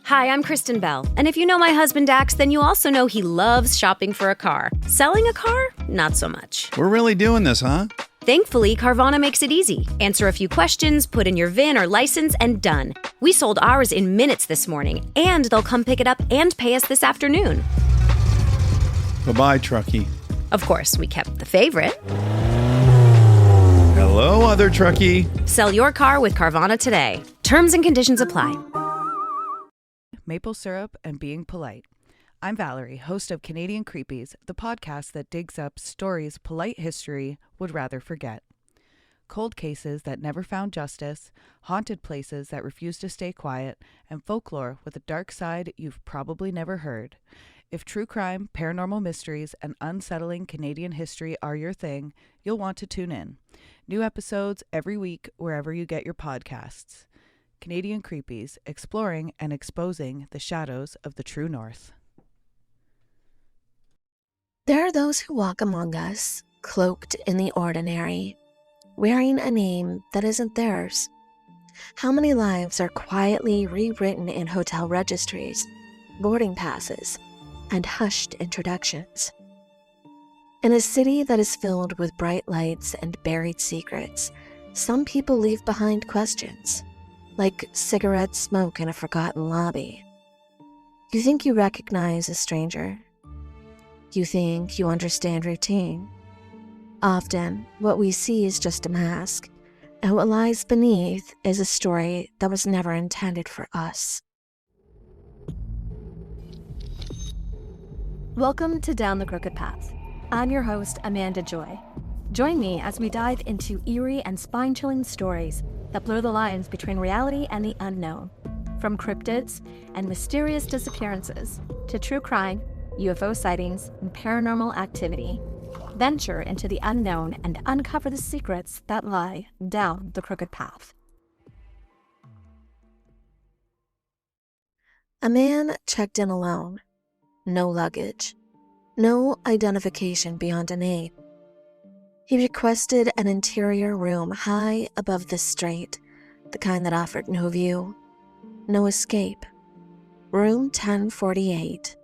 Hi, I'm Kristen Bell, and if you know my husband Dax, then you also know he loves shopping for a car. Selling a car? Not so much. We're really doing this, huh? Thankfully, Carvana makes it easy. Answer a few questions, put in your VIN or license, and done. We sold ours in minutes this morning, and they'll come pick it up and pay us this afternoon. Bye-bye, truckie. Of course, we kept the favorite. Hello, other truckie. Sell your car with Carvana today. Terms and conditions apply. Maple syrup and being polite. I'm Valerie, host of Canadian Creepies, the podcast that digs up stories polite history would rather forget. Cold cases that never found justice, haunted places that refuse to stay quiet, and folklore with a dark side you've probably never heard. If true crime, paranormal mysteries, and unsettling Canadian history are your thing, you'll want to tune in. New episodes every week wherever you get your podcasts. Canadian Creepies, exploring and exposing the shadows of the true north. There are those who walk among us, cloaked in the ordinary, wearing a name that isn't theirs. How many lives are quietly rewritten in hotel registries, boarding passes, and hushed introductions? In a city that is filled with bright lights and buried secrets, some people leave behind questions, like cigarette smoke in a forgotten lobby. You think you recognize a stranger. You think you understand routine. Often, what we see is just a mask, and what lies beneath is a story that was never intended for us. Welcome to Down the Crooked Path. I'm your host, Amanda Joy. Join me as we dive into eerie and spine-chilling stories that blur the lines between reality and the unknown. From cryptids and mysterious disappearances to true crime, UFO sightings, and paranormal activity. Venture into the unknown and uncover the secrets that lie down the crooked path. A man checked in alone. No luggage. No identification beyond a name. He requested an interior room high above the street, the kind that offered no view, no escape. Room 1048.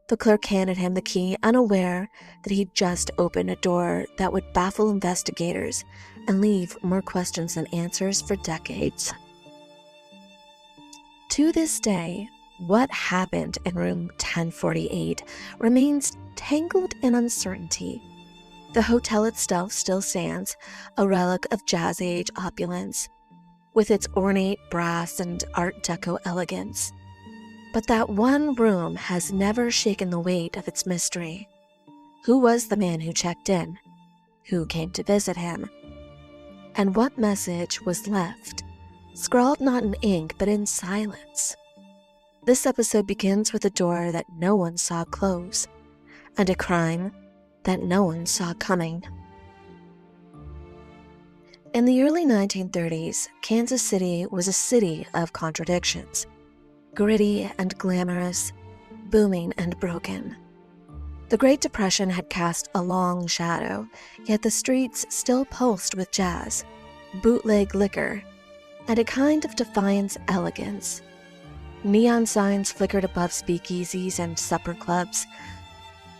The clerk handed him the key, unaware that he'd just opened a door that would baffle investigators and leave more questions than answers for decades. To this day, what happened in room 1048 remains tangled in uncertainty. The hotel itself still stands, a relic of Jazz Age opulence, with its ornate brass and Art Deco elegance. But that one room has never shaken the weight of its mystery. Who was the man who checked in? Who came to visit him? And what message was left, scrawled not in ink but in silence? This episode begins with a door that no one saw close, and a crime that no one saw coming. In the early 1930s, Kansas City was a city of contradictions. Gritty and glamorous, booming and broken. The Great Depression had cast a long shadow, yet the streets still pulsed with jazz, bootleg liquor, and a kind of defiance elegance. Neon signs flickered above speakeasies and supper clubs,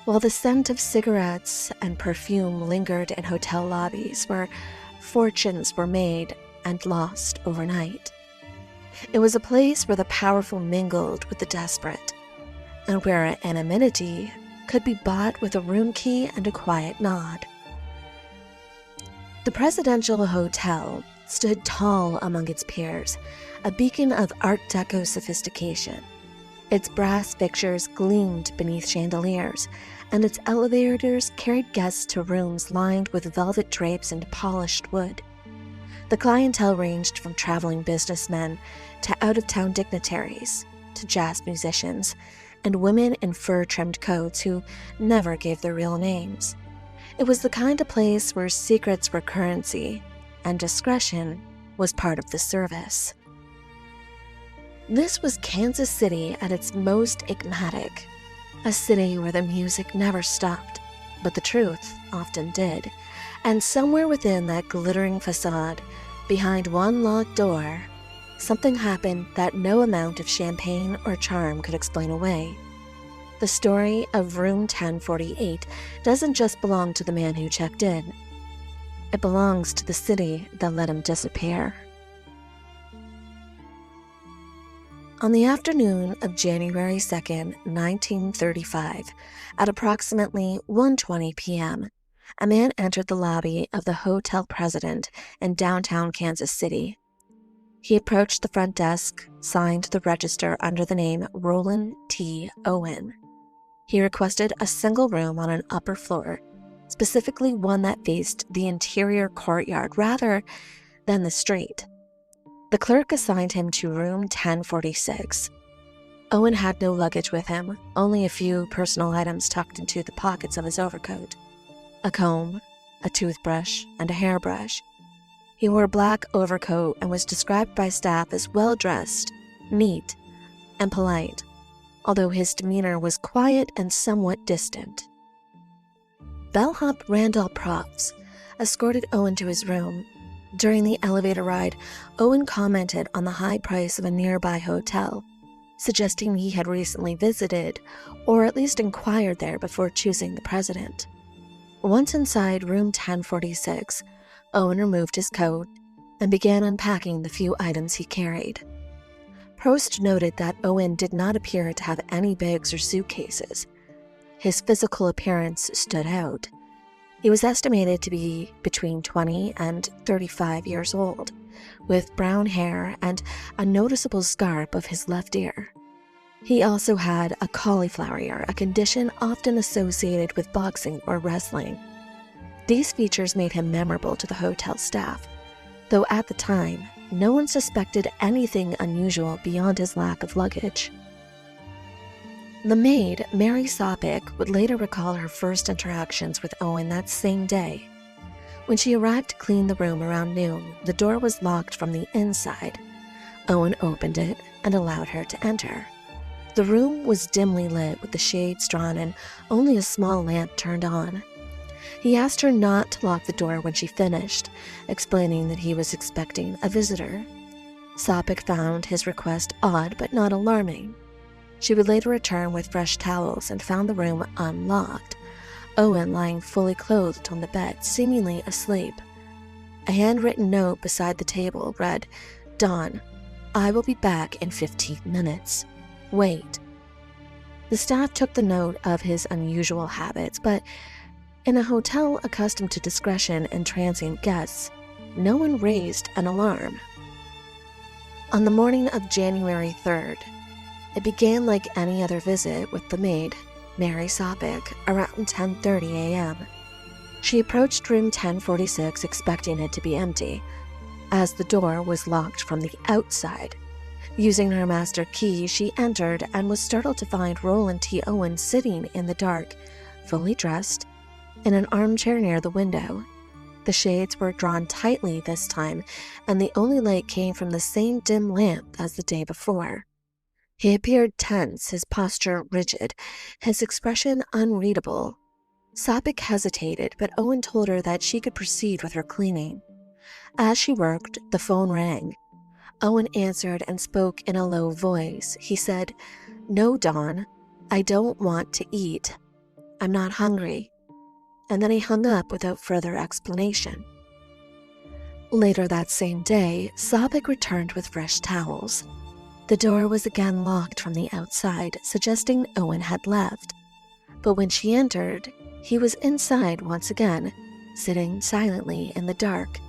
while the scent of cigarettes and perfume lingered in hotel lobbies where fortunes were made and lost overnight. It was a place where the powerful mingled with the desperate, and where anonymity could be bought with a room key and a quiet nod. The Presidential Hotel stood tall among its peers, a beacon of Art Deco sophistication. Its brass fixtures gleamed beneath chandeliers, and its elevators carried guests to rooms lined with velvet drapes and polished wood. The clientele ranged from traveling businessmen to out-of-town dignitaries, to jazz musicians, and women in fur-trimmed coats who never gave their real names. It was the kind of place where secrets were currency, and discretion was part of the service. This was Kansas City at its most enigmatic, a city where the music never stopped, but the truth often did, and somewhere within that glittering facade, behind one locked door, something happened that no amount of champagne or charm could explain away. The story of room 1048 doesn't just belong to the man who checked in. It belongs to the city that let him disappear. On the afternoon of January 2nd, 1935, at approximately 1:20 p.m., a man entered the lobby of the Hotel President in downtown Kansas City. He approached the front desk, signed the register under the name Roland T. Owen. He requested a single room on an upper floor, specifically one that faced the interior courtyard rather than the street. The clerk assigned him to room 1046. Owen had no luggage with him, only a few personal items tucked into the pockets of his overcoat. A comb, a toothbrush, and a hairbrush. He wore a black overcoat and was described by staff as well-dressed, neat, and polite, although his demeanor was quiet and somewhat distant. Bellhop Randall Profts escorted Owen to his room. During the elevator ride, Owen commented on the high price of a nearby hotel, suggesting he had recently visited, or at least inquired there before choosing the president. Once inside room 1046, Owen removed his coat and began unpacking the few items he carried. Prost noted that Owen did not appear to have any bags or suitcases. His physical appearance stood out. He was estimated to be between 20 and 35 years old, with brown hair and a noticeable scar of his left ear. He also had a cauliflower ear, a condition often associated with boxing or wrestling. These features made him memorable to the hotel staff, though at the time, no one suspected anything unusual beyond his lack of luggage. The maid, Mary Sopik, would later recall her first interactions with Owen that same day. When she arrived to clean the room around noon, the door was locked from the inside. Owen opened it and allowed her to enter. The room was dimly lit with the shades drawn and only a small lamp turned on. He asked her not to lock the door when she finished, explaining that he was expecting a visitor. Sopik found his request odd but not alarming. She would later return with fresh towels and found the room unlocked, Owen lying fully clothed on the bed, seemingly asleep. A handwritten note beside the table read, "Dawn, I will be back in 15 minutes. Wait." The staff took the note of his unusual habits, but in a hotel accustomed to discretion and transient guests, no one raised an alarm. On the morning of January 3rd, it began like any other visit with the maid, Mary Sopik, around 10:30 a.m. She approached room 1046 expecting it to be empty, as the door was locked from the outside. Using her master key, she entered and was startled to find Roland T. Owen sitting in the dark, fully dressed, in an armchair near the window. The shades were drawn tightly this time, and the only light came from the same dim lamp as the day before. He appeared tense, his posture rigid, his expression unreadable. Sopik hesitated, but Owen told her that she could proceed with her cleaning. As she worked, the phone rang. Owen answered and spoke in a low voice. He said, "No, Dawn, I don't want to eat. I'm not hungry." And then he hung up without further explanation. Later that same day, Sopik returned with fresh towels. The door was again locked from the outside, suggesting Owen had left. But when she entered, he was inside once again, sitting silently in the dark.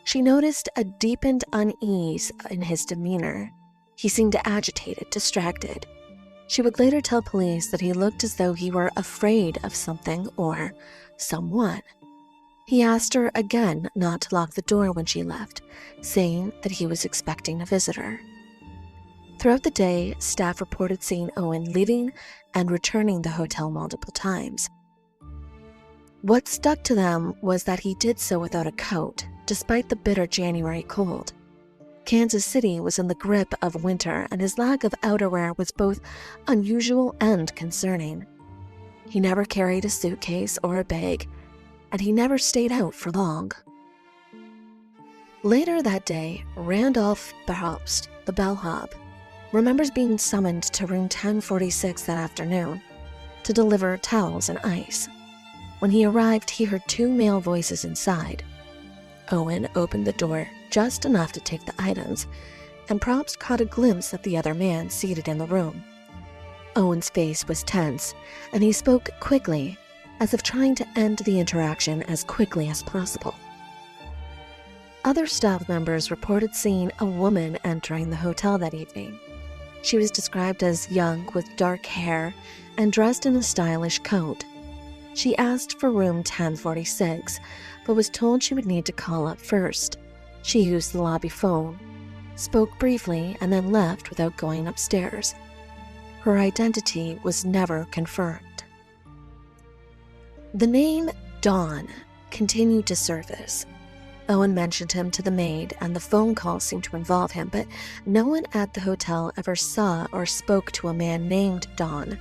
She noticed a deepened unease in his demeanor. He seemed agitated, distracted. She would later tell police that he looked as though he were afraid of something or someone. He asked her again not to lock the door when she left, saying that he was expecting a visitor. Throughout the day, staff reported seeing Owen leaving and returning the hotel multiple times. What stuck to them was that he did so without a coat, despite the bitter January cold. Kansas City was in the grip of winter, and his lack of outerwear was both unusual and concerning. He never carried a suitcase or a bag, and he never stayed out for long. Later that day, Randolph Probst, the bellhop, remembers being summoned to room 1046 that afternoon to deliver towels and ice. When he arrived, he heard two male voices inside. Owen opened the door just enough to take the items, and Probst caught a glimpse of the other man seated in the room. Owen's face was tense, and he spoke quickly, as if trying to end the interaction as quickly as possible. Other staff members reported seeing a woman entering the hotel that evening. She was described as young with dark hair and dressed in a stylish coat. She asked for room 1046, but was told she would need to call up first. She used the lobby phone, spoke briefly, and then left without going upstairs. Her identity was never confirmed. The name Dawn continued to surface. Owen mentioned him to the maid, and the phone call seemed to involve him, but no one at the hotel ever saw or spoke to a man named Dawn.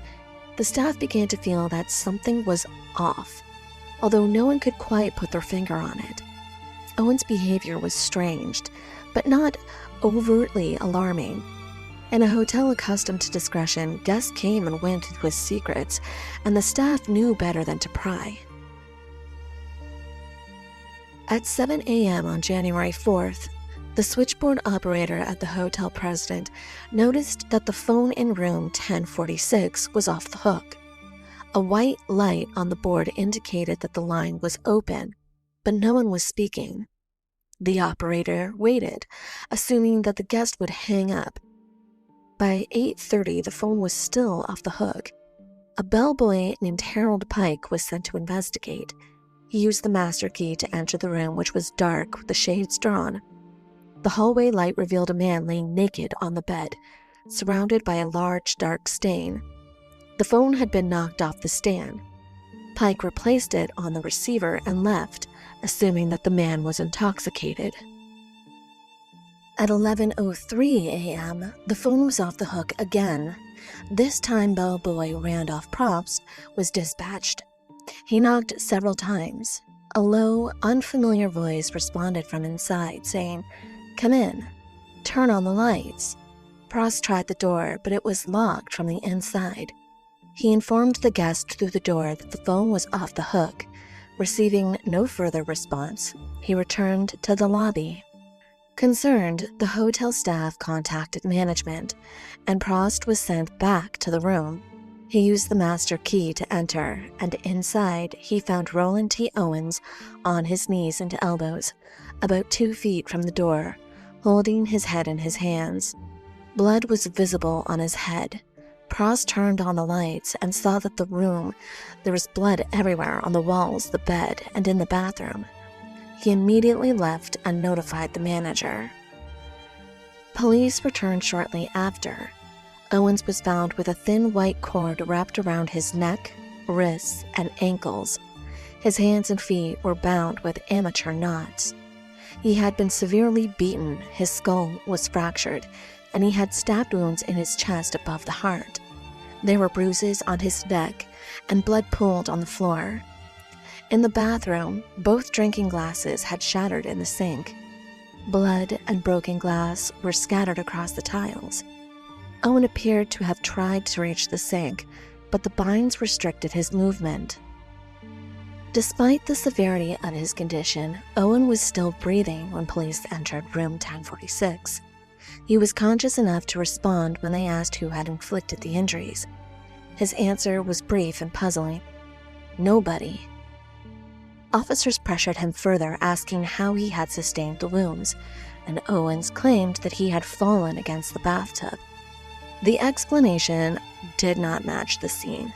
The staff began to feel that something was off, although no one could quite put their finger on it. Owen's behavior was strange, but not overtly alarming. In a hotel accustomed to discretion, guests came and went with secrets, and the staff knew better than to pry. At 7 a.m. on January 4th, the switchboard operator at the hotel president noticed that the phone in room 1046 was off the hook. A white light on the board indicated that the line was open, but no one was speaking. The operator waited, assuming that the guest would hang up. By 8:30, the phone was still off the hook. A bellboy named Harold Pike was sent to investigate. He used the master key to enter the room, which was dark with the shades drawn. The hallway light revealed a man laying naked on the bed, surrounded by a large dark stain. The phone had been knocked off the stand. Pike replaced it on the receiver and left, assuming that the man was intoxicated. At 11:03 a.m., the phone was off the hook again. This time, bellboy Randolph Probst was dispatched. He knocked several times. A low, unfamiliar voice responded from inside, saying, "Come in. Turn on the lights." Probst tried the door, but it was locked from the inside. He informed the guest through the door that the phone was off the hook. Receiving no further response, he returned to the lobby. Concerned, the hotel staff contacted management, and Probst was sent back to the room. He used the master key to enter, and inside he found Roland T. Owens on his knees and elbows, about 2 feet from the door, holding his head in his hands. Blood was visible on his head. Probst turned on the lights and saw that there was blood everywhere on the walls, the bed, and in the bathroom. He immediately left and notified the manager. Police returned shortly after. Owens was found with a thin white cord wrapped around his neck, wrists, and ankles. His hands and feet were bound with amateur knots. He had been severely beaten, his skull was fractured, and he had stab wounds in his chest above the heart. There were bruises on his neck, and blood pooled on the floor. In the bathroom, both drinking glasses had shattered in the sink. Blood and broken glass were scattered across the tiles. Owen appeared to have tried to reach the sink, but the binds restricted his movement. Despite the severity of his condition, Owen was still breathing when police entered room 1046. He was conscious enough to respond when they asked who had inflicted the injuries. His answer was brief and puzzling. Nobody. Officers pressured him further, asking how he had sustained the wounds, and Owens claimed that he had fallen against the bathtub. The explanation did not match the scene.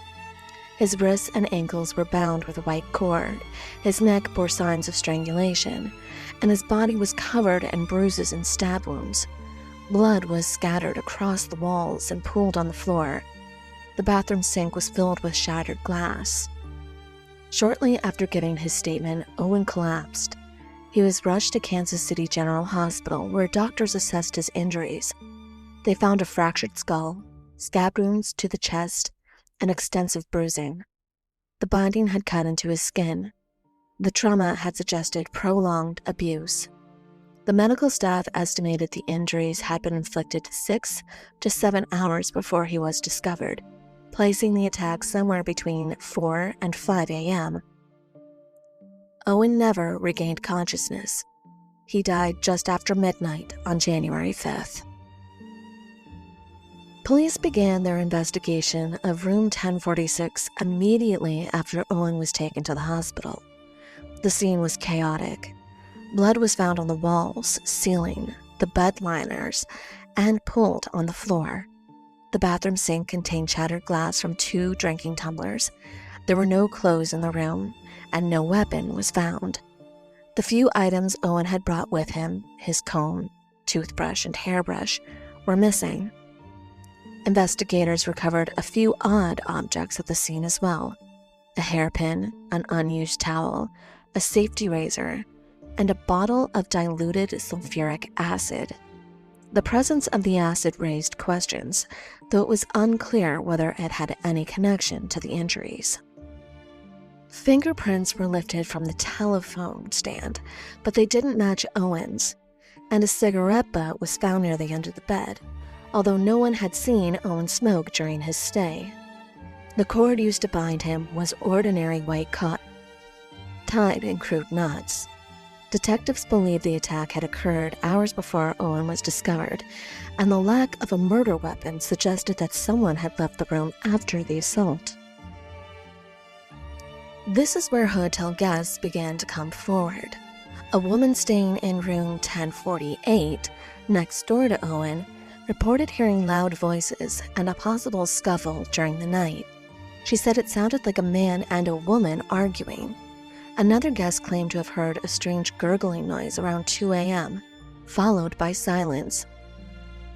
His wrists and ankles were bound with a white cord, his neck bore signs of strangulation, and his body was covered in bruises and stab wounds. Blood was scattered across the walls and pooled on the floor. The bathroom sink was filled with shattered glass. Shortly after giving his statement, Owen collapsed. He was rushed to Kansas City General Hospital, where doctors assessed his injuries. They found a fractured skull, stab wounds to the chest, and extensive bruising. The binding had cut into his skin. The trauma had suggested prolonged abuse. The medical staff estimated the injuries had been inflicted 6 to 7 hours before he was discovered, placing the attack somewhere between 4 and 5 a.m. Owen never regained consciousness. He died just after midnight on January 5th. Police began their investigation of room 1046 immediately after Owen was taken to the hospital. The scene was chaotic. Blood was found on the walls, ceiling, the bed liners, and pooled on the floor. The bathroom sink contained shattered glass from 2 drinking tumblers. There were no clothes in the room, and no weapon was found. The few items Owen had brought with him, his comb, toothbrush, and hairbrush, were missing. Investigators recovered a few odd objects at the scene as well: a hairpin, an unused towel, a safety razor, and a bottle of diluted sulfuric acid. The presence of the acid raised questions, though it was unclear whether it had any connection to the injuries. Fingerprints were lifted from the telephone stand, but they didn't match Owen's, and a cigarette butt was found near the end of the bed, although no one had seen Owen smoke during his stay. The cord used to bind him was ordinary white cotton, tied in crude knots. Detectives believe the attack had occurred hours before Owen was discovered, and the lack of a murder weapon suggested that someone had left the room after the assault. This is where hotel guests began to come forward. A woman staying in room 1048, next door to Owen, reported hearing loud voices and a possible scuffle during the night. She said it sounded like a man and a woman arguing. Another guest claimed to have heard a strange gurgling noise around 2 a.m., followed by silence.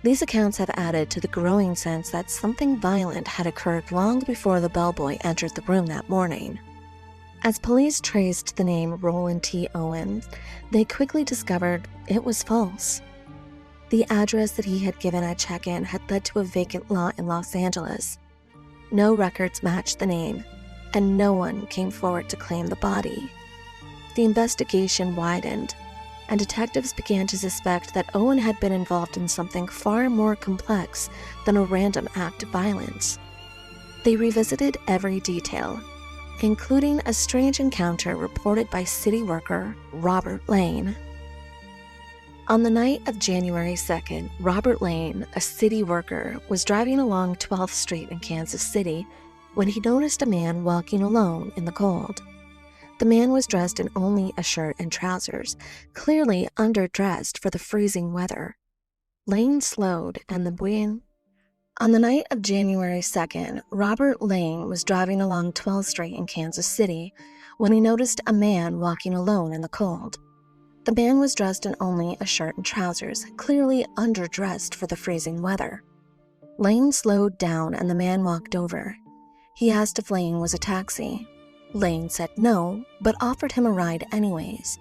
These accounts have added to the growing sense that something violent had occurred long before the bellboy entered the room that morning. As police traced the name Roland T. Owen, they quickly discovered it was false. The address that he had given at check-in had led to a vacant lot in Los Angeles. No records matched the name, and no one came forward to claim the body. The investigation widened, and detectives began to suspect that Owen had been involved in something far more complex than a random act of violence. They revisited every detail, including a strange encounter reported by city worker Robert Lane. On the night of January 2nd, Robert Lane, a city worker, was driving along 12th Street in Kansas City when he noticed a man walking alone in the cold. The man was dressed in only a shirt and trousers, clearly underdressed for the freezing weather. Lane slowed, and On the night of January 2nd, Robert Lane was driving along 12th Street in Kansas City when he noticed a man walking alone in the cold. The man was dressed in only a shirt and trousers, clearly underdressed for the freezing weather. Lane slowed down and the man walked over. He asked if Lane was a taxi. Lane said no, but offered him a ride anyways.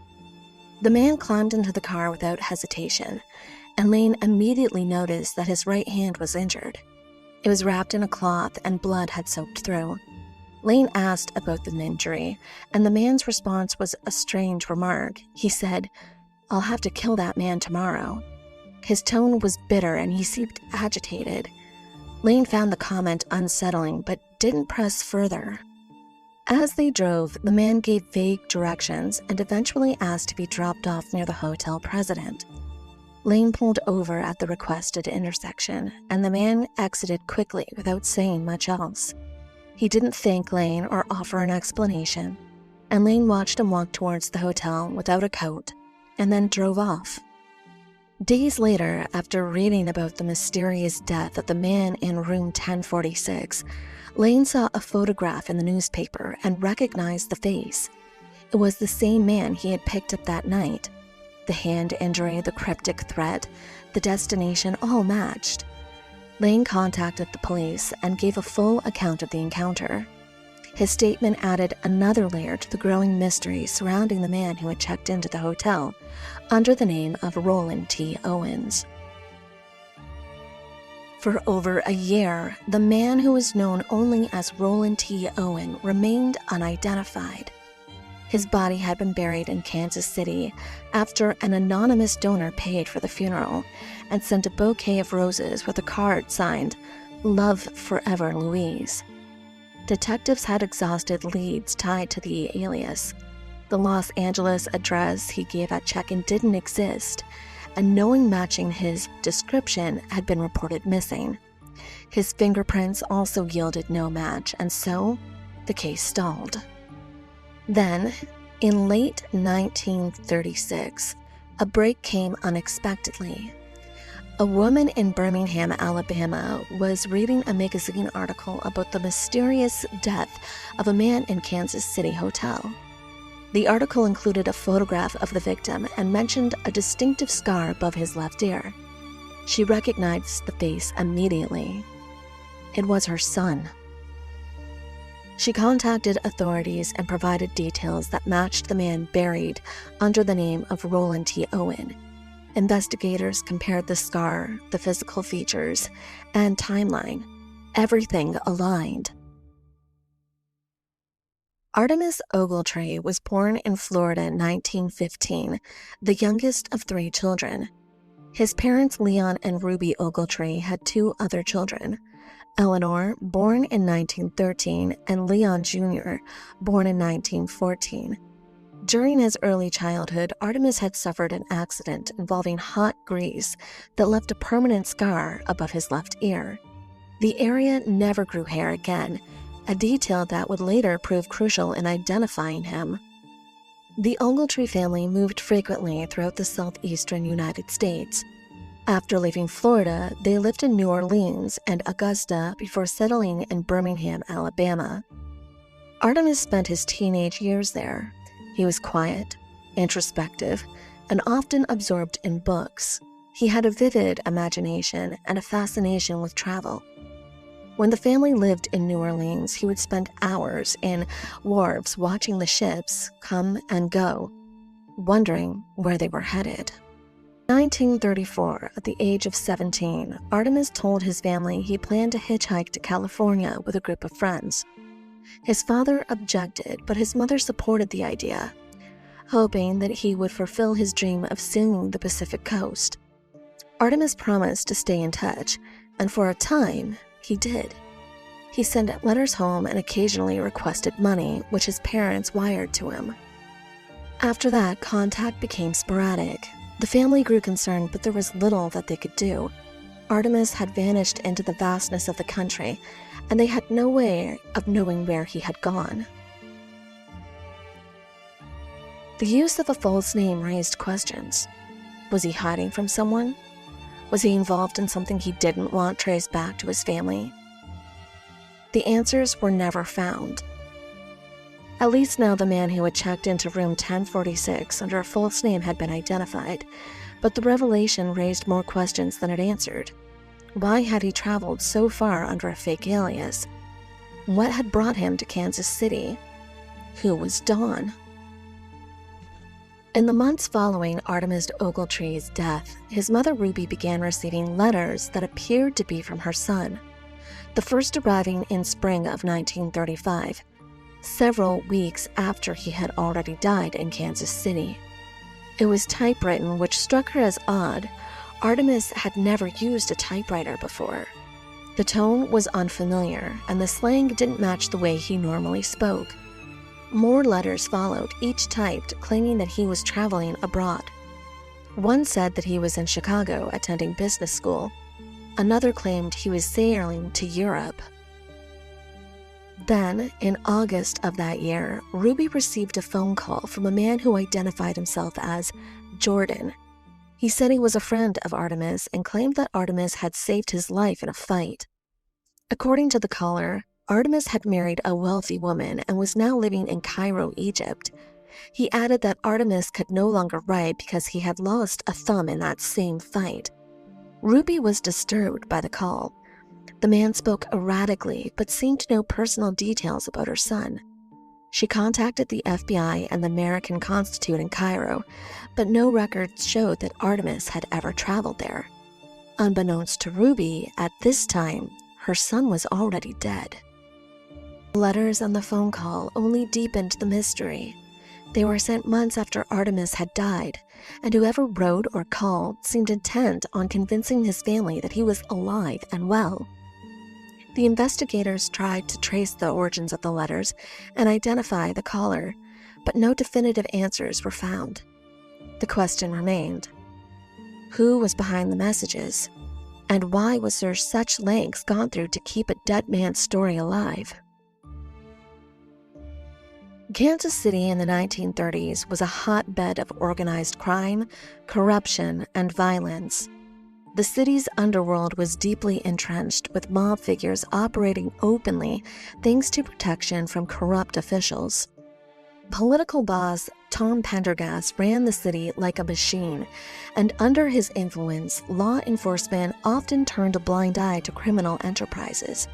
The man climbed into the car without hesitation, and Lane immediately noticed that his right hand was injured. It was wrapped in a cloth and blood had soaked through. Lane asked about the injury, and the man's response was a strange remark. He said, "I'll have to kill that man tomorrow." His tone was bitter and he seemed agitated. Lane found the comment unsettling, but didn't press further. As they drove, the man gave vague directions and eventually asked to be dropped off near the hotel president. Lane pulled over at the requested intersection, and the man exited quickly without saying much else. He didn't thank Lane or offer an explanation, and Lane watched him walk towards the hotel without a coat, and then drove off. Days later, after reading about the mysterious death of the man in room 1046, Lane saw a photograph in the newspaper and recognized the face. It was the same man he had picked up that night. The hand injury, the cryptic threat, the destination all matched. Lane contacted the police and gave a full account of the encounter. His statement added another layer to the growing mystery surrounding the man who had checked into the hotel under the name of Roland T. Owens. For over a year, the man who was known only as Roland T. Owen remained unidentified. His body had been buried in Kansas City after an anonymous donor paid for the funeral and sent a bouquet of roses with a card signed, "Love Forever, Louise." Detectives had exhausted leads tied to the alias. The Los Angeles address he gave at check-in didn't exist, and no one matching his description had been reported missing. His fingerprints also yielded no match, and so the case stalled. Then, in late 1936, a break came unexpectedly. A woman in Birmingham, Alabama, was reading a magazine article about the mysterious death of a man in Kansas City hotel. The article included a photograph of the victim and mentioned a distinctive scar above his left ear. She recognized the face immediately. It was her son. She contacted authorities and provided details that matched the man buried under the name of Roland T. Owen. Investigators compared the scar, the physical features, and timeline. Everything aligned. Artemis Ogletree was born in Florida in 1915, the youngest of 3 children. His parents, Leon and Ruby Ogletree, had 2 other children. Eleanor, born in 1913, and Leon Jr., born in 1914. During his early childhood, Artemis had suffered an accident involving hot grease that left a permanent scar above his left ear. The area never grew hair again, a detail that would later prove crucial in identifying him. The Ogletree family moved frequently throughout the southeastern United States. After leaving Florida, they lived in New Orleans and Augusta before settling in Birmingham, Alabama. Artemis spent his teenage years there. He was quiet, introspective, and often absorbed in books. He had a vivid imagination and a fascination with travel. When the family lived in New Orleans, he would spend hours in wharves watching the ships come and go, wondering where they were headed. In 1934, at the age of 17, Artemis told his family he planned to hitchhike to California with a group of friends. His father objected, but his mother supported the idea, hoping that he would fulfill his dream of seeing the Pacific coast. Artemis promised to stay in touch, and for a time, he did. He sent letters home and occasionally requested money, which his parents wired to him. After that, contact became sporadic. The family grew concerned, but there was little that they could do. Artemis had vanished into the vastness of the country, and they had no way of knowing where he had gone. The use of a false name raised questions. Was he hiding from someone? Was he involved in something he didn't want traced back to his family? The answers were never found. At least now the man who had checked into room 1046 under a false name had been identified, but the revelation raised more questions than it answered. Why had he traveled so far under a fake alias? What had brought him to Kansas City? Who was Dawn? In the months following Artemis Ogletree's death, his mother Ruby began receiving letters that appeared to be from her son, the first arriving in spring of 1935, several weeks after he had already died in Kansas City. It was typewritten, which struck her as odd. Artemis had never used a typewriter before. The tone was unfamiliar, and the slang didn't match the way he normally spoke. More letters followed, each typed, claiming that he was traveling abroad. One said that he was in Chicago attending business school. Another claimed he was sailing to Europe. Then, in August of that year, Ruby received a phone call from a man who identified himself as Jordan. He said he was a friend of Artemis and claimed that Artemis had saved his life in a fight. According to the caller, Artemis had married a wealthy woman and was now living in Cairo, Egypt. He added that Artemis could no longer write because he had lost a thumb in that same fight. Ruby was disturbed by the call. The man spoke erratically, but seemed to know personal details about her son. She contacted the FBI and the American Consulate in Cairo, but no records showed that Artemis had ever traveled there. Unbeknownst to Ruby, at this time, her son was already dead. The letters and the phone call only deepened the mystery. They were sent months after Artemis had died, and whoever wrote or called seemed intent on convincing his family that he was alive and well. The investigators tried to trace the origins of the letters and identify the caller, but no definitive answers were found. The question remained: who was behind the messages, and why was there such lengths gone through to keep a dead man's story alive? Kansas City in the 1930s was a hotbed of organized crime, corruption, and violence. The city's underworld was deeply entrenched, with mob figures operating openly thanks to protection from corrupt officials. Political boss Tom Pendergast ran the city like a machine, and under his influence, law enforcement often turned a blind eye to criminal enterprises.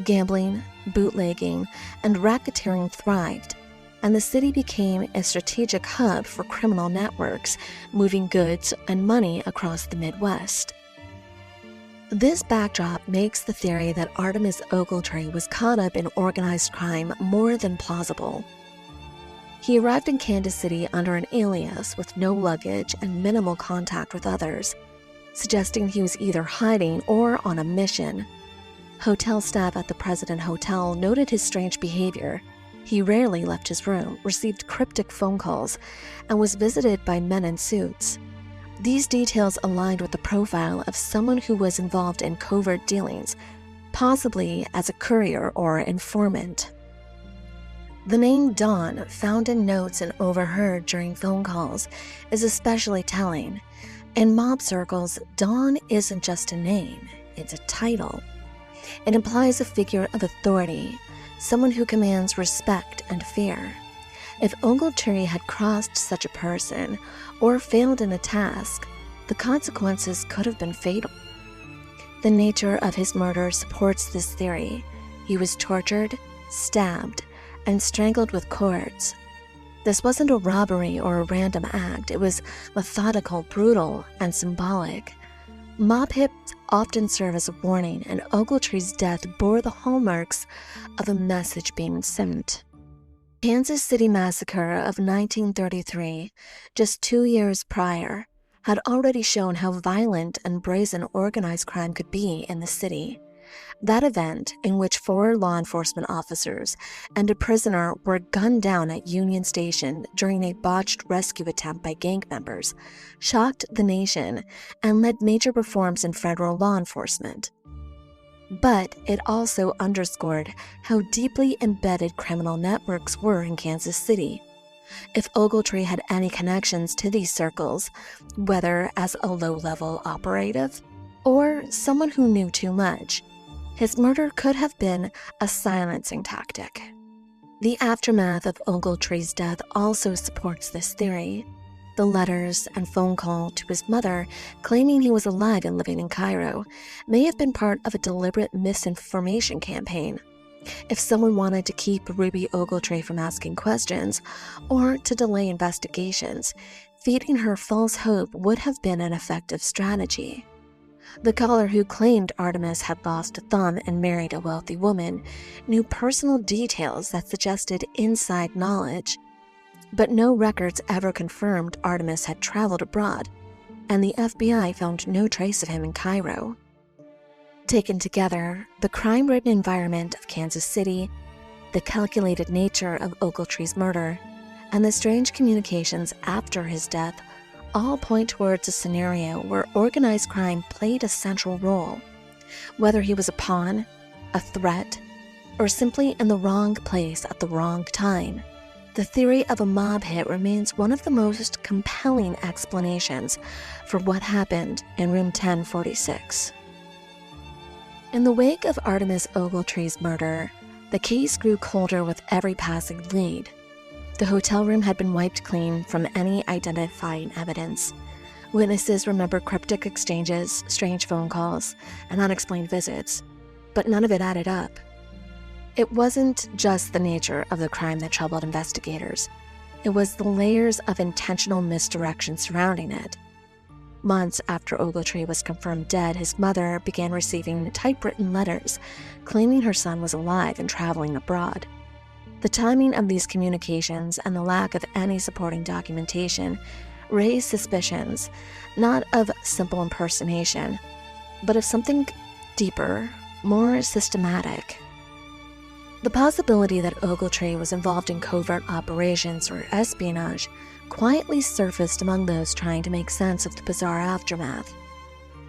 Gambling, bootlegging, and racketeering thrived, and the city became a strategic hub for criminal networks, moving goods and money across the Midwest. This backdrop makes the theory that Artemis Ogletree was caught up in organized crime more than plausible. He arrived in Kansas City under an alias with no luggage and minimal contact with others, suggesting he was either hiding or on a mission. Hotel staff at the President Hotel noted his strange behavior. He rarely left his room, received cryptic phone calls, and was visited by men in suits. These details aligned with the profile of someone who was involved in covert dealings, possibly as a courier or informant. The name Don, found in notes and overheard during phone calls, is especially telling. In mob circles, Don isn't just a name, it's a title. It implies a figure of authority, someone who commands respect and fear. If Ogletree had crossed such a person or failed in a task, the consequences could have been fatal. The nature of his murder supports this theory. He was tortured, stabbed, and strangled with cords. This wasn't a robbery or a random act. It was methodical, brutal, and symbolic. Mob hits often serve as a warning, and Ogletree's death bore the hallmarks of a message being sent. Kansas City Massacre of 1933, just 2 years prior, had already shown how violent and brazen organized crime could be in the city. That event, in which 4 law enforcement officers and a prisoner were gunned down at Union Station during a botched rescue attempt by gang members, shocked the nation and led major reforms in federal law enforcement. But it also underscored how deeply embedded criminal networks were in Kansas City. If Ogletree had any connections to these circles, whether as a low-level operative or someone who knew too much, his murder could have been a silencing tactic. The aftermath of Ogletree's death also supports this theory. The letters and phone call to his mother claiming he was alive and living in Cairo may have been part of a deliberate misinformation campaign. If someone wanted to keep Ruby Ogletree from asking questions or to delay investigations, feeding her false hope would have been an effective strategy. The caller, who claimed Artemis had lost a thumb and married a wealthy woman, knew personal details that suggested inside knowledge. But no records ever confirmed Artemis had traveled abroad, and the FBI found no trace of him in Cairo. Taken together, the crime-ridden environment of Kansas City, the calculated nature of Ogletree's murder, and the strange communications after his death all point towards a scenario where organized crime played a central role. Whether he was a pawn, a threat, or simply in the wrong place at the wrong time, the theory of a mob hit remains one of the most compelling explanations for what happened in room 1046. In the wake of Artemis Ogletree's murder, the case grew colder with every passing lead. The hotel room had been wiped clean from any identifying evidence. Witnesses remember cryptic exchanges, strange phone calls, and unexplained visits, but none of it added up. It wasn't just the nature of the crime that troubled investigators. It was the layers of intentional misdirection surrounding it. Months after Ogletree was confirmed dead, his mother began receiving typewritten letters claiming her son was alive and traveling abroad. The timing of these communications and the lack of any supporting documentation raised suspicions not of simple impersonation, but of something deeper, more systematic. The possibility that Ogletree was involved in covert operations or espionage quietly surfaced among those trying to make sense of the bizarre aftermath.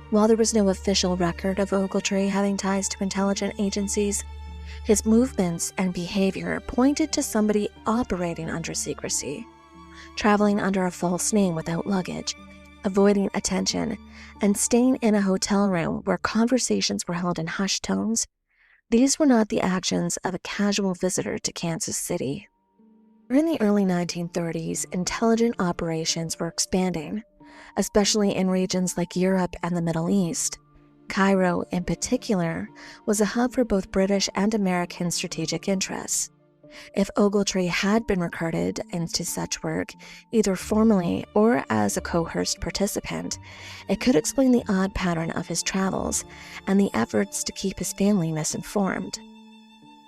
While there was no official record of Ogletree having ties to intelligence agencies, his movements and behavior pointed to somebody operating under secrecy, traveling under a false name without luggage, avoiding attention, and staying in a hotel room where conversations were held in hushed tones. These were not the actions of a casual visitor to Kansas City. During the early 1930s, intelligent operations were expanding, especially in regions like Europe and the Middle East. Cairo, in particular, was a hub for both British and American strategic interests. If Ogletree had been recruited into such work, either formally or as a coerced participant, it could explain the odd pattern of his travels and the efforts to keep his family misinformed.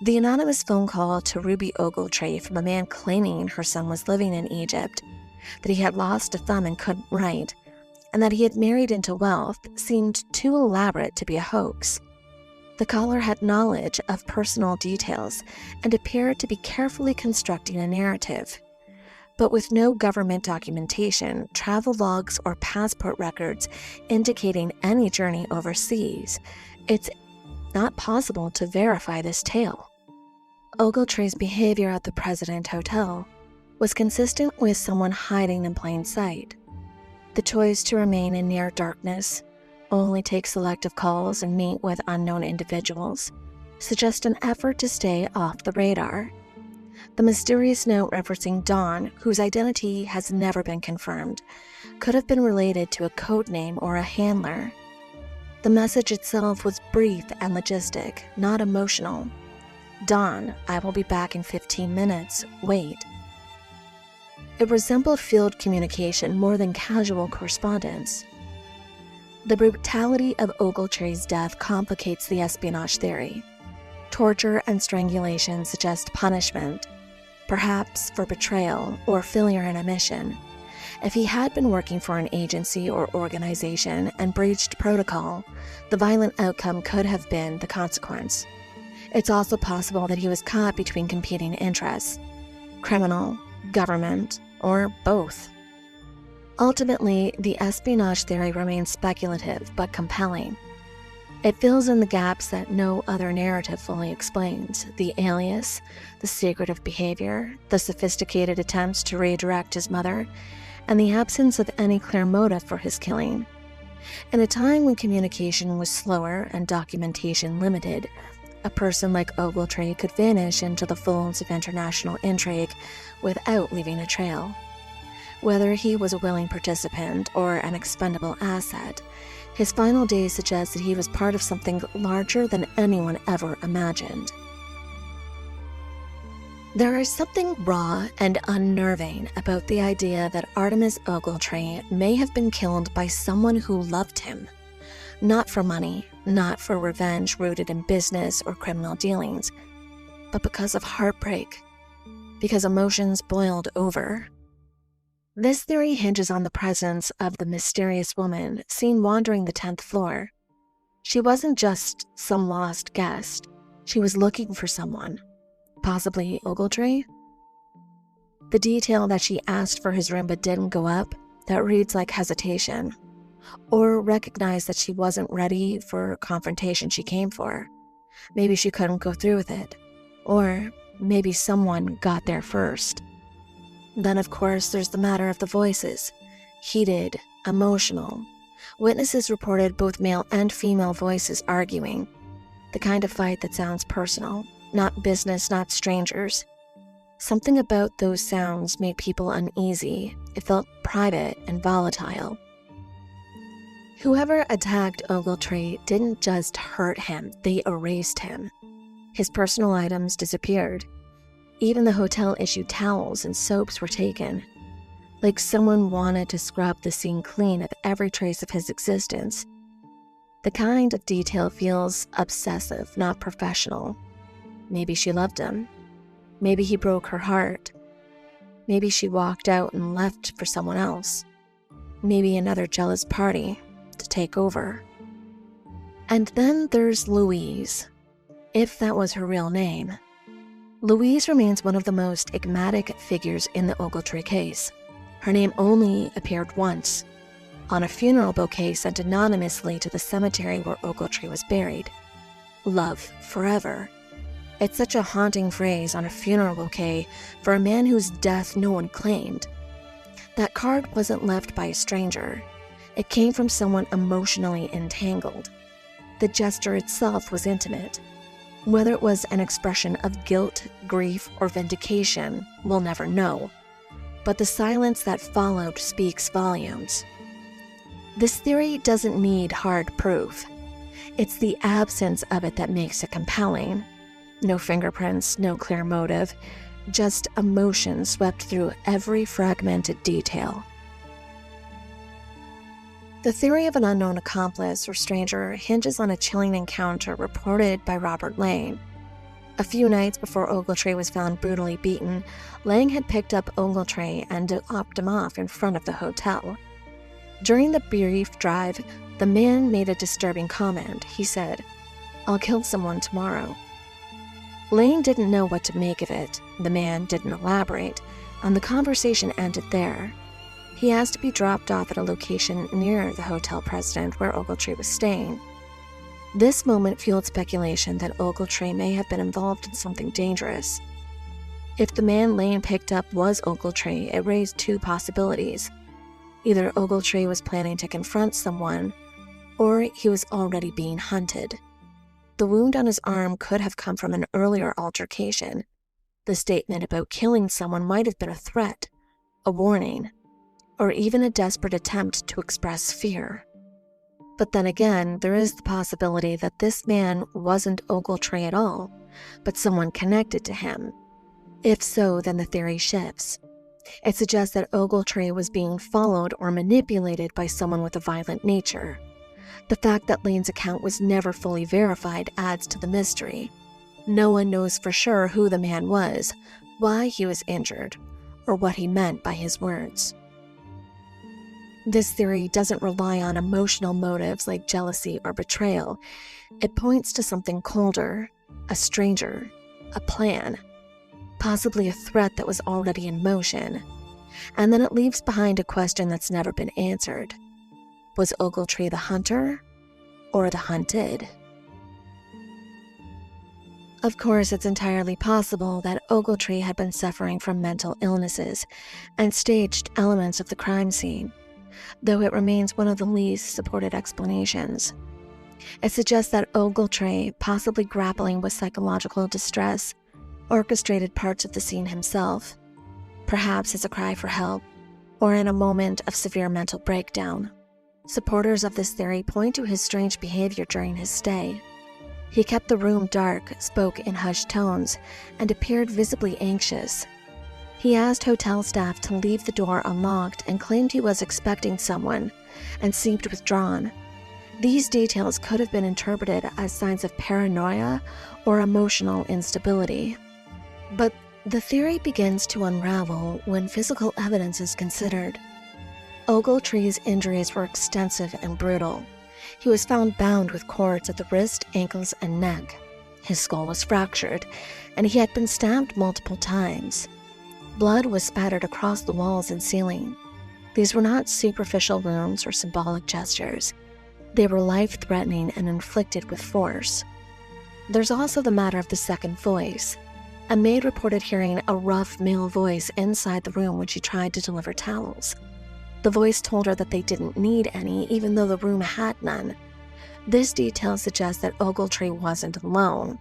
The anonymous phone call to Ruby Ogletree from a man claiming her son was living in Egypt, that he had lost a thumb and couldn't write, and that he had married into wealth seemed too elaborate to be a hoax. The caller had knowledge of personal details and appeared to be carefully constructing a narrative. But with no government documentation, travel logs, or passport records indicating any journey overseas, it's not possible to verify this tale. Ogletree's behavior at the President Hotel was consistent with someone hiding in plain sight. The choice to remain in near darkness, only take selective calls, and meet with unknown individuals suggest an effort to stay off the radar. The mysterious note referencing Dawn, whose identity has never been confirmed, could have been related to a code name or a handler. The message itself was brief and logistic, not emotional. Dawn, I will be back in 15 minutes, wait. It resembled field communication more than casual correspondence. The brutality of Ogletree's death complicates the espionage theory. Torture and strangulation suggest punishment, perhaps for betrayal or failure in a mission. If he had been working for an agency or organization and breached protocol, the violent outcome could have been the consequence. It's also possible that he was caught between competing interests, criminal, government, or both. Ultimately, the espionage theory remains speculative but compelling. It fills in the gaps that no other narrative fully explains: the alias, the secretive behavior, the sophisticated attempts to redirect his mother, and the absence of any clear motive for his killing. In a time when communication was slower and documentation limited, a person like Ogletree could vanish into the folds of international intrigue without leaving a trail. Whether he was a willing participant or an expendable asset, his final days suggest that he was part of something larger than anyone ever imagined. There is something raw and unnerving about the idea that Artemis Ogletree may have been killed by someone who loved him. Not for money, not for revenge rooted in business or criminal dealings, but because of heartbreak, because emotions boiled over. This theory hinges on the presence of the mysterious woman seen wandering the 10th floor. She wasn't just some lost guest. She was looking for someone, possibly Ogletree. The detail that she asked for his room but didn't go up, that reads like hesitation, or recognized that she wasn't ready for confrontation she came for. Maybe she couldn't go through with it, or maybe someone got there first. Then, of course, there's the matter of the voices. Heated, emotional. Witnesses reported both male and female voices arguing. The kind of fight that sounds personal, not business, not strangers. Something about those sounds made people uneasy. It felt private and volatile. Whoever attacked Ogletree didn't just hurt him, they erased him. His personal items disappeared. Even the hotel-issued towels and soaps were taken, like someone wanted to scrub the scene clean of every trace of his existence. The kind of detail feels obsessive, not professional. Maybe she loved him. Maybe he broke her heart. Maybe she walked out and left for someone else. Maybe another jealous party to take over. And then there's Louise, if that was her real name. Louise remains one of the most enigmatic figures in the Ogletree case. Her name only appeared once, on a funeral bouquet sent anonymously to the cemetery where Ogletree was buried. Love forever. It's such a haunting phrase on a funeral bouquet for a man whose death no one claimed. That card wasn't left by a stranger. It came from someone emotionally entangled. The gesture itself was intimate. Whether it was an expression of guilt, grief, or vindication, we'll never know. But the silence that followed speaks volumes. This theory doesn't need hard proof. It's the absence of it that makes it compelling. No fingerprints, no clear motive, just emotion swept through every fragmented detail. The theory of an unknown accomplice or stranger hinges on a chilling encounter reported by Robert Lane. A few nights before Ogletree was found brutally beaten, Lane had picked up Ogletree and dropped him off in front of the hotel. During the brief drive, the man made a disturbing comment. He said, "I'll kill someone tomorrow." Lane didn't know what to make of it. The man didn't elaborate, and the conversation ended there. He asked to be dropped off at a location near the hotel president where Ogletree was staying. This moment fueled speculation that Ogletree may have been involved in something dangerous. If the man Lane picked up was Ogletree, it raised two possibilities. Either Ogletree was planning to confront someone, or he was already being hunted. The wound on his arm could have come from an earlier altercation. The statement about killing someone might have been a threat, a warning, or even a desperate attempt to express fear. But then again, there is the possibility that this man wasn't Ogletree at all, but someone connected to him. If so, then the theory shifts. It suggests that Ogletree was being followed or manipulated by someone with a violent nature. The fact that Lane's account was never fully verified adds to the mystery. No one knows for sure who the man was, why he was injured, or what he meant by his words. This theory doesn't rely on emotional motives like jealousy or betrayal. It points to something colder, a stranger, a plan, possibly a threat that was already in motion. And then it leaves behind a question that's never been answered. Was Ogletree the hunter or the hunted? Of course, it's entirely possible that Ogletree had been suffering from mental illnesses and staged elements of the crime scene, though it remains one of the least supported explanations. It suggests that Ogletree, possibly grappling with psychological distress, orchestrated parts of the scene himself, perhaps as a cry for help, or in a moment of severe mental breakdown. Supporters of this theory point to his strange behavior during his stay. He kept the room dark, spoke in hushed tones, and appeared visibly anxious. He asked hotel staff to leave the door unlocked and claimed he was expecting someone, and seemed withdrawn. These details could have been interpreted as signs of paranoia or emotional instability. But the theory begins to unravel when physical evidence is considered. Ogletree's injuries were extensive and brutal. He was found bound with cords at the wrist, ankles, and neck. His skull was fractured, and he had been stabbed multiple times. Blood was spattered across the walls and ceiling. These were not superficial wounds or symbolic gestures. They were life-threatening and inflicted with force. There's also the matter of the second voice. A maid reported hearing a rough male voice inside the room when she tried to deliver towels. The voice told her that they didn't need any, even though the room had none. This detail suggests that Ogletree wasn't alone.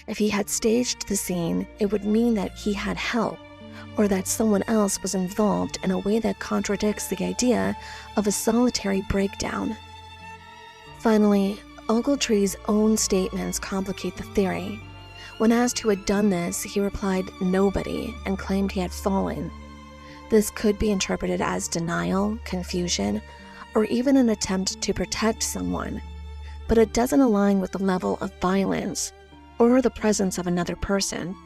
If he had staged the scene, it would mean that he had help, or that someone else was involved in a way that contradicts the idea of a solitary breakdown. Finally, Ogletree's own statements complicate the theory. When asked who had done this, he replied nobody and claimed he had fallen. This could be interpreted as denial, confusion, or even an attempt to protect someone, but it doesn't align with the level of violence or the presence of another person.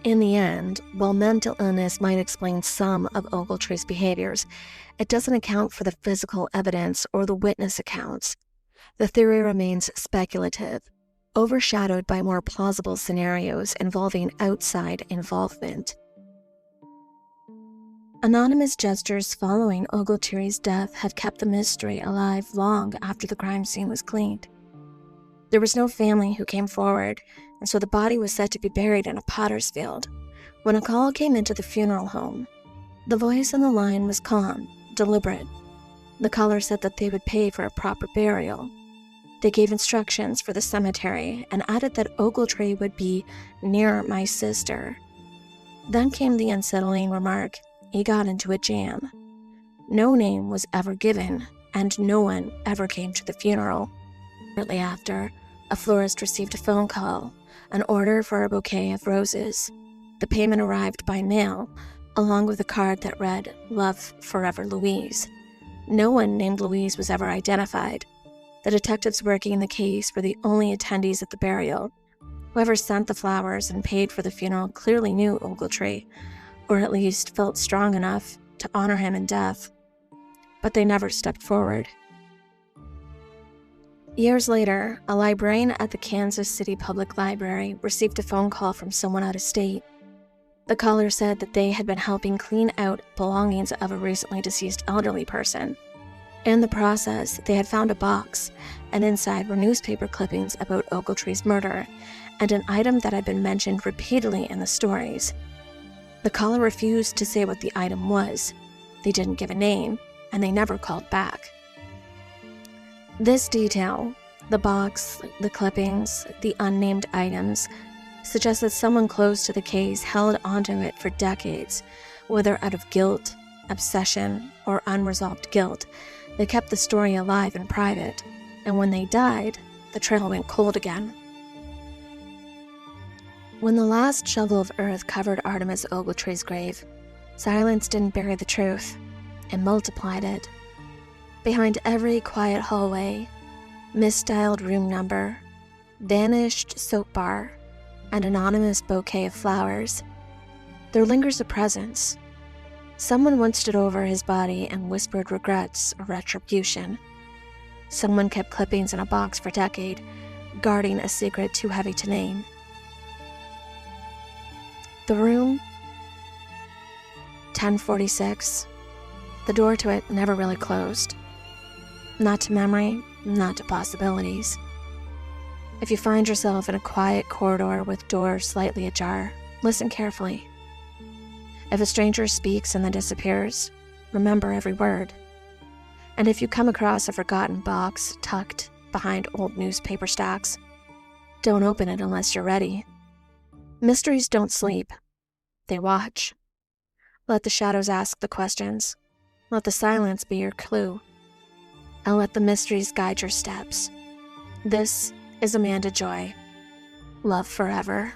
In the end, while mental illness might explain some of Ogletree's behaviors, it doesn't account for the physical evidence or the witness accounts. The theory remains speculative, overshadowed by more plausible scenarios involving outside involvement. Anonymous gestures following Ogletree's death have kept the mystery alive long after the crime scene was cleaned. There was no family who came forward, and so the body was said to be buried in a potter's field. When a call came into the funeral home, the voice on the line was calm, deliberate. The caller said that they would pay for a proper burial. They gave instructions for the cemetery and added that Ogletree would be near my sister. Then came the unsettling remark, he got into a jam. No name was ever given, and no one ever came to the funeral. Shortly after, a florist received a phone call, an order for a bouquet of roses. The payment arrived by mail, along with a card that read, "Love Forever Louise." No one named Louise was ever identified. The detectives working in the case were the only attendees at the burial. Whoever sent the flowers and paid for the funeral clearly knew Ogletree, or at least felt strong enough to honor him in death. But they never stepped forward. Years later, a librarian at the Kansas City Public Library received a phone call from someone out of state. The caller said that they had been helping clean out belongings of a recently deceased elderly person. In the process, they had found a box, and inside were newspaper clippings about Ogletree's murder, and an item that had been mentioned repeatedly in the stories. The caller refused to say what the item was. They didn't give a name, and they never called back. This detail, the box, the clippings, the unnamed items, suggests that someone close to the case held onto it for decades, whether out of guilt, obsession, or unresolved guilt. They kept the story alive in private, and when they died, the trail went cold again. When the last shovel of earth covered Artemis Ogletree's grave, silence didn't bury the truth, it multiplied it. Behind every quiet hallway, misdialed room number, vanished soap bar, and anonymous bouquet of flowers, there lingers a presence. Someone once stood over his body and whispered regrets or retribution. Someone kept clippings in a box for a decade, guarding a secret too heavy to name. The room, 1046. The door to it never really closed. Not to memory, not to possibilities. If you find yourself in a quiet corridor with doors slightly ajar, listen carefully. If a stranger speaks and then disappears, remember every word. And if you come across a forgotten box tucked behind old newspaper stacks, don't open it unless you're ready. Mysteries don't sleep. They watch. Let the shadows ask the questions. Let the silence be your clue. And let the mysteries guide your steps. This is Amanda Joy. Love forever.